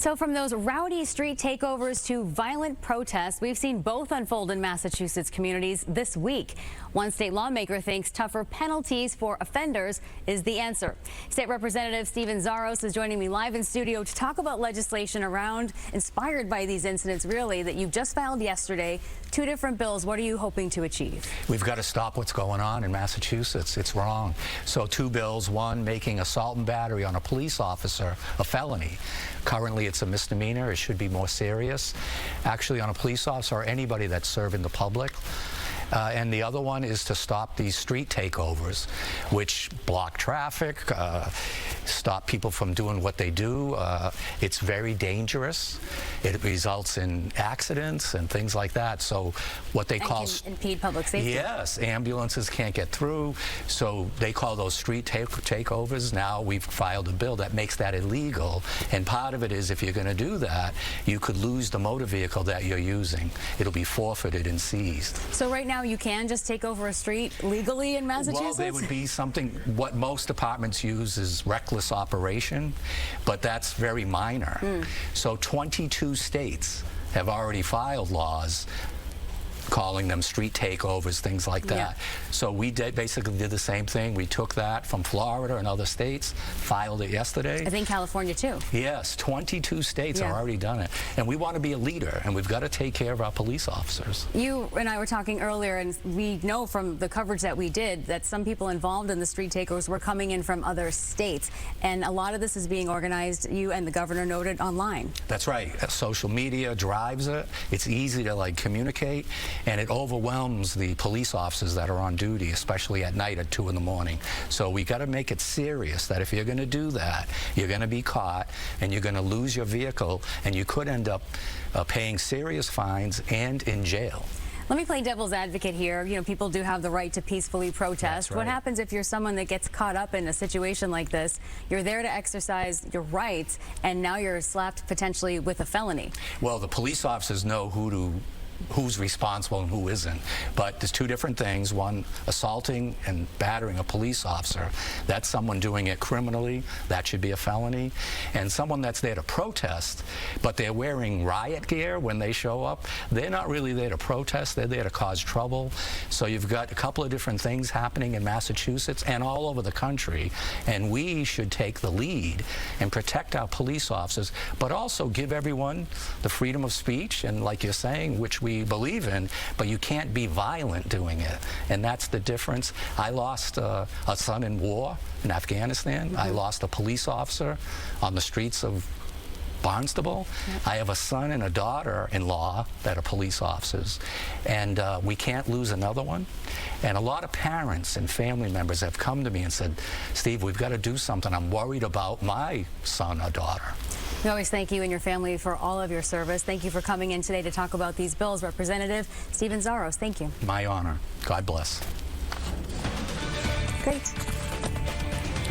So from those rowdy street takeovers to violent protests, we've seen both unfold in Massachusetts communities this week. One state lawmaker thinks tougher penalties for offenders is the answer. State Representative Steven Zaros is joining me live in studio to talk about legislation inspired by these incidents, really, that you just filed yesterday. Two different bills. What are you hoping to achieve? We've got to stop what's going on in Massachusetts. It's wrong. So two bills, one making assault and battery on a police officer a felony. Currently it's a misdemeanor. It should be more serious. Actually, on a police officer or anybody that's serving the public. And the other one is to stop these street takeovers, which block traffic, stop people from doing what they do. It's very dangerous. It results in accidents and things like that. So what they call... can impede public safety. Yes, ambulances can't get through. So they call those street takeovers. Now we've filed a bill that makes that illegal. And part of it is if you're going to do that, you could lose the motor vehicle that you're using. It'll be forfeited and seized. So right now you can just take over a street legally in Massachusetts? Well, there would be something, what most departments use is reckless operation, but that's very minor. So 22 states have already filed laws calling them street takeovers, things like that. Yeah. So we basically did the same thing. We took that from Florida and other states, filed it yesterday. I think California too. Yes, 22 states have already done it. And we want to be a leader, and we've got to take care of our police officers. You and I were talking earlier, and we know from the coverage that we did that some people involved in the street takeovers were coming in from other states. And a lot of this is being organized, you and the governor noted, online. That's right. Social media drives it. It's easy to communicate. And it overwhelms the police officers that are on duty, especially at night at 2 in the morning. So we got to make it serious that if you're going to do that, you're going to be caught and you're going to lose your vehicle, and you could end up paying serious fines and in jail. Let me play devil's advocate here. You know, people do have the right to peacefully protest. That's right. What happens if you're someone that gets caught up in a situation like this? You're there to exercise your rights, and now you're slapped potentially with a felony. Well, the police officers know who's responsible and who isn't. But there's two different things. One, assaulting and battering a police officer. That's someone doing it criminally. That should be a felony. And someone that's there to protest, but they're wearing riot gear when they show up, they're not really there to protest. They're there to cause trouble. So you've got a couple of different things happening in Massachusetts and all over the country. And we should take the lead and protect our police officers, but also give everyone the freedom of speech, and like you're saying, which we believe in, but you can't be violent doing it. And that's the difference. I lost a son in war in Afghanistan. I lost a police officer on the streets of Barnstable. I have a son and a daughter-in-law that are police officers, and we can't lose another one. And a lot of parents and family members have come to me and said, Steve, we've got to do something. I'm worried about my son or daughter. We always thank you and your family for all of your service. Thank you for coming in today to talk about these bills. Representative Steven Zaros, thank you. My honor. God bless. Great.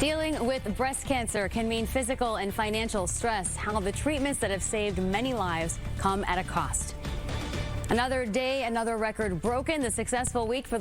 Dealing with breast cancer can mean physical and financial stress. How the treatments that have saved many lives come at a cost. Another day, another record broken. The successful week for